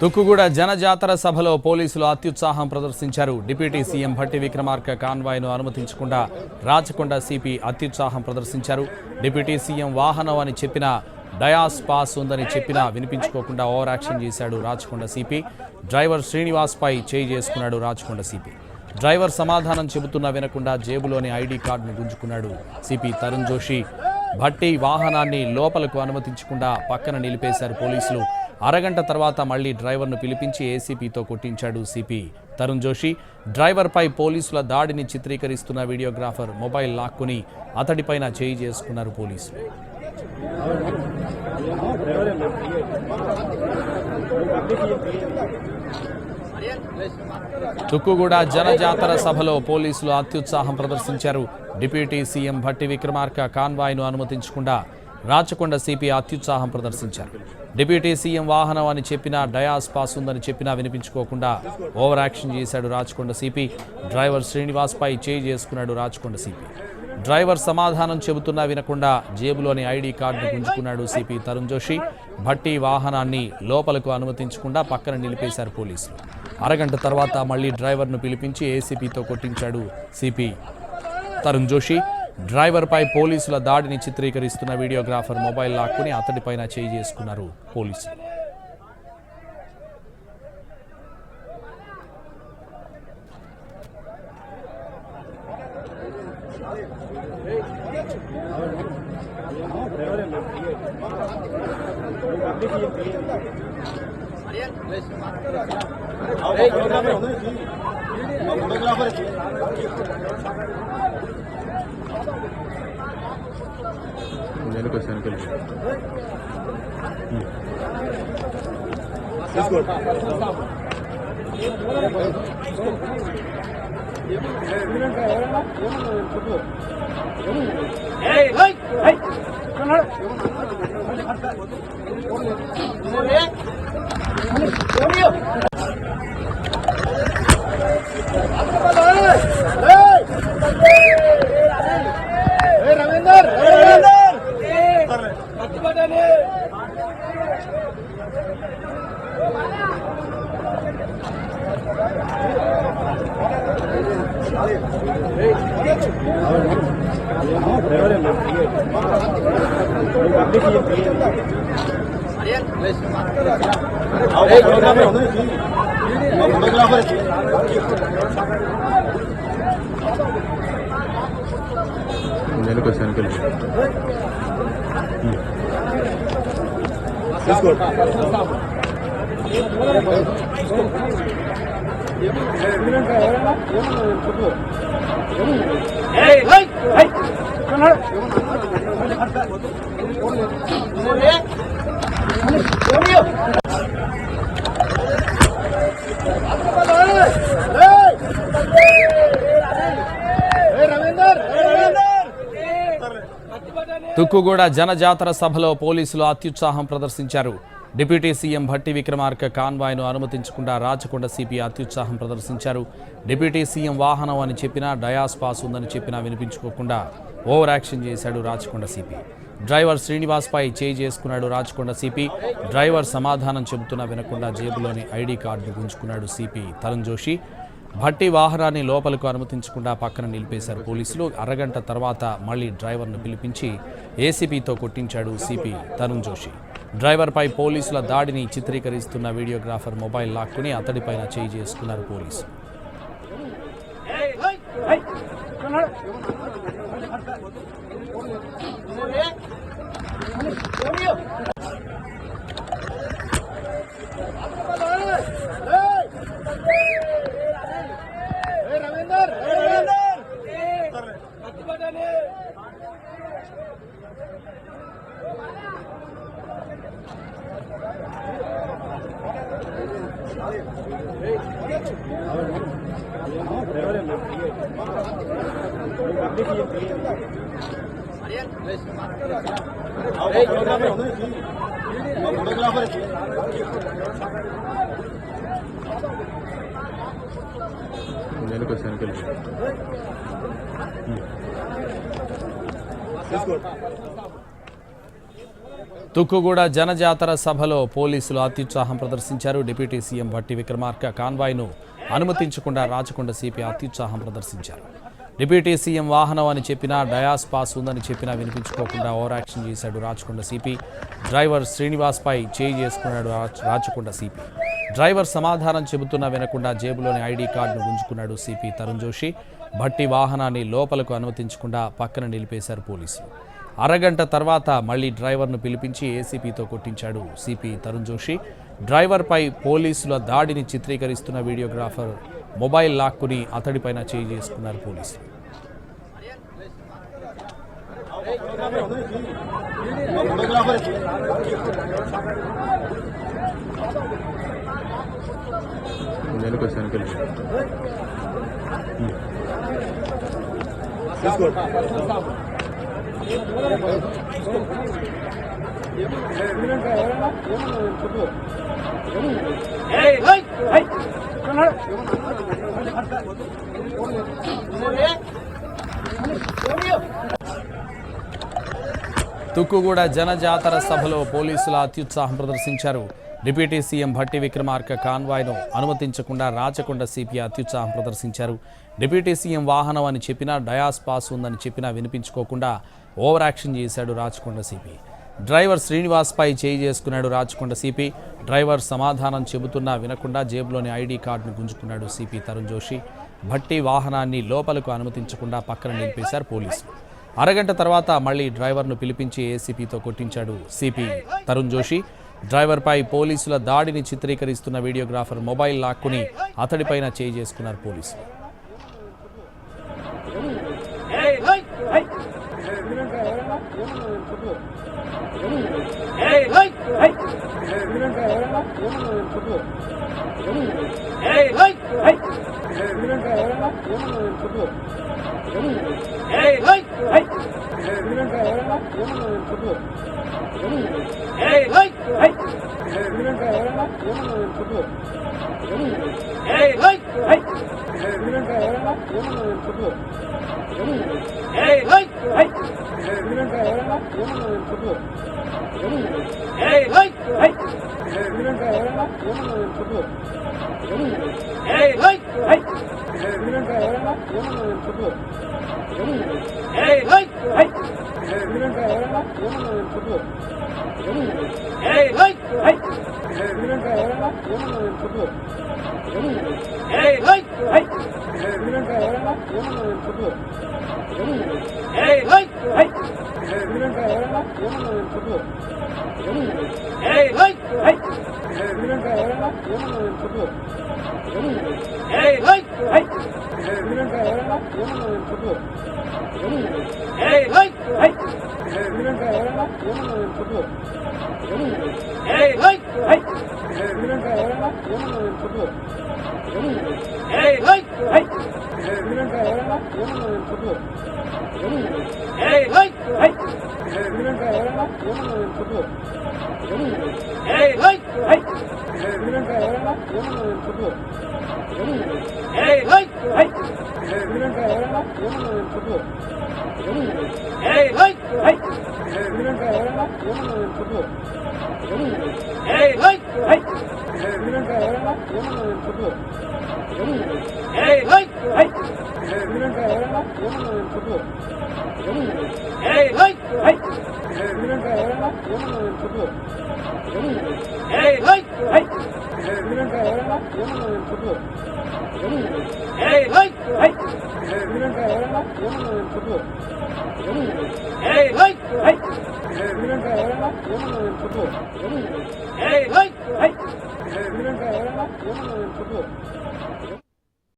తుక్కుగూడ జనజాతర సభలో పోలీసులు అత్యుత్సాహం ప్రదర్శించారు. డిప్యూటీ సీఎం భట్టి విక్రమార్క కాన్వాయ్ను అనుమతించకుండా రాచకొండ సిపి అత్యుత్సాహం ప్రదర్శించారు. డిప్యూటీ సీఎం వాహనం అని చెప్పినా, డయాస్ పాస్ ఉందని చెప్పినా వినిపించుకోకుండా ఓవర్ యాక్షన్ చేశాడు రాచకొండ సిపి. డ్రైవర్ శ్రీనివాస్ పై చేయి చేసుకున్నాడు రాచకొండ సిపి. డ్రైవర్ సమాధానం చెబుతున్నా వినకుండా జేబులోని ఐడి కార్డును గుంజుకున్నాడు సిపి తరుణ్ జోషి. భట్టి వాహనాన్ని లోపలకు అనుమతించకుండా పక్కన నిలిపేశారు పోలీసులు. అరగంట తర్వాత మళ్లీ డ్రైవర్ను పిలిపించి ఏసీపీతో కొట్టించాడు సిపి తరుణ్ జోషి. డ్రైవర్పై పోలీసుల దాడిని చిత్రీకరిస్తున్న వీడియోగ్రాఫర్ మొబైల్ లాక్కుని అతడిపైన చేయి చేసుకున్నారు పోలీసులు. తుక్కుగూడ జనజాతర సభలో పోలీసులు అత్యుత్సాహం ప్రదర్శించారు. డిప్యూటీ సీఎం భట్టి విక్రమార్క కాన్వాయ్ను అనుమతించకుండా రాచకొండ సిపి అత్యుత్సాహం ప్రదర్శించారు. డిప్యూటీ సీఎం వాహనం అని చెప్పినా, డయాస్ పాస్ ఉందని చెప్పినా వినిపించుకోకుండా ఓవర్ యాక్షన్ చేశాడు రాచకొండ సిపి. డ్రైవర్ శ్రీనివాస్ పై చేయి చేసుకున్నాడు రాచకొండ సిపి. డ్రైవర్ సమాధానం చెబుతున్నా వినకుండా జేబులోని ఐడి కార్డును గుంజుకున్నాడు సిపి తరుణ్ జోషి. భట్టి వాహనాన్ని లోపలకు అనుమతించకుండా పక్కన నిలిపేశారు పోలీసులు. అరగంట తర్వాత మళ్లీ డ్రైవర్ను పిలిపించి ఏసీపీతో కొట్టించాడు సిపి తరుణ్ జోషి. డ్రైవర్పై పోలీసుల దాడిని చిత్రీకరిస్తున్న వీడియోగ్రాఫర్ మొబైల్ లాక్కుని అతడిపైన చేయి చేసుకున్నారు పోలీసులు. తుక్కుగూడ జనజాతర సభలో పోలీసులు అత్యుత్సాహం ప్రదర్శించారు. డిప్యూటీ సీఎం భట్టి విక్రమార్క కాన్వాయ్ను అనుమతించకుండా రాచకొండ సిపి అత్యుత్సాహం ప్రదర్శించారు. డిప్యూటీ సీఎం వాహనం అని చెప్పినా, డయాస్ పాస్ ఉందని చెప్పినా వినిపించుకోకుండా ఓవర్ యాక్షన్ చేశాడు రాచకొండ సిపి. డ్రైవర్ శ్రీనివాస్ పై చేయి చేసుకున్నాడు రాచకొండ సిపి. డ్రైవర్ సమాధానం చెబుతున్నా వినకుండా జేబులోని ఐడి కార్డును గుంజుకున్నాడు సిపి తరుణ్ జోషి. భట్టి వాహనాన్ని లోపలకు అనుమతించకుండా పక్కన నిలిపేశారు పోలీసులు. అరగంట తర్వాత మళ్లీ డ్రైవర్ను పిలిపించి ఏసీపీతో కొట్టించాడు సిపి తరుణ్ జోషి. డ్రైవర్పై పోలీసుల దాడిని చిత్రీకరిస్తున్న వీడియోగ్రాఫర్ మొబైల్ లాక్కుని అతడిపైన చేయి చేసుకున్నారు పోలీసులు. తుక్కుగూడ జనజాతర సభలో పోలీసులు అత్యుత్సాహం ప్రదర్శించారు. డిప్యూటీ సీఎం భట్టి విక్రమార్క కాన్వాయ్ను అనుమతించకుండా రాచకొండ సిపి అత్యుత్సాహం ప్రదర్శించారు. డిప్యూటీ సీఎం వాహనం అని చెప్పినా, డయాస్ పాస్ ఉందని చెప్పినా వినిపించుకోకుండా ఓవర్ యాక్షన్ చేశాడు రాచకొండ సిపి. డ్రైవర్ శ్రీనివాస్పై చేయి చేసుకున్నాడు రాచకొండ సిపి. డ్రైవర్ సమాధానం చెబుతున్నా వినకుండా జేబులోని ఐడి కార్డును గుంజుకున్నాడు సిపి తరుణ్ జోషి. భట్టి వాహనాన్ని లోపలకు అనుమతించకుండా పక్కన నిలిపేశారు పోలీసులు. అరగంట తర్వాత మళ్లీ డ్రైవర్ను పిలిపించి ఏసీపీతో కొట్టించాడు సిపి తరుణ్ జోషి. డ్రైవర్పై పోలీసుల దాడిని చిత్రీకరిస్తున్న వీడియోగ్రాఫర్ మొబైల్ లాక్కుని అతడిపైన చేయి చేసుకున్నారు పోలీసులు. తుక్కుగూడ జనజాతర సభలో పోలీసుల అత్యుత్సాహం ప్రదర్శించారు. డిప్యూటీ సీఎం భట్టి విక్రమార్క కాన్వాయ్ను అనుమతించకుండా రాచకొండ సిపి అత్యుత్సాహం ప్రదర్శించారు. డిప్యూటీ సీఎం వాహనం అని చెప్పినా, డయాస్ పాస్ ఉందని చెప్పినా వినిపించుకోకుండా ఓవర్ యాక్షన్ చేశాడు రాచకొండ సిపి. డ్రైవర్ శ్రీనివాస్పై చేయి చేసుకున్నాడు రాచకొండ సిపి. డ్రైవర్ సమాధానం చెబుతున్నా వినకుండా జేబులోని ఐడి కార్డును గుంజుకున్నాడు సిపి తరుణ్ జోషి. భట్టి వాహనాన్ని లోపలకు అనుమతించకుండా పక్కన నిలిపేశారు పోలీసులు. అరగంట తర్వాత మళ్లీ డ్రైవర్ను పిలిపించి ఏసీపీతో కొట్టించాడు సిపి తరుణ్ జోషి. డ్రైవర్పై పోలీసుల దాడిని చిత్రీకరిస్తున్న వీడియోగ్రాఫర్ మొబైల్ లాక్కుని అతడిపైన చేయి చేసుకున్నారు పోలీసులు.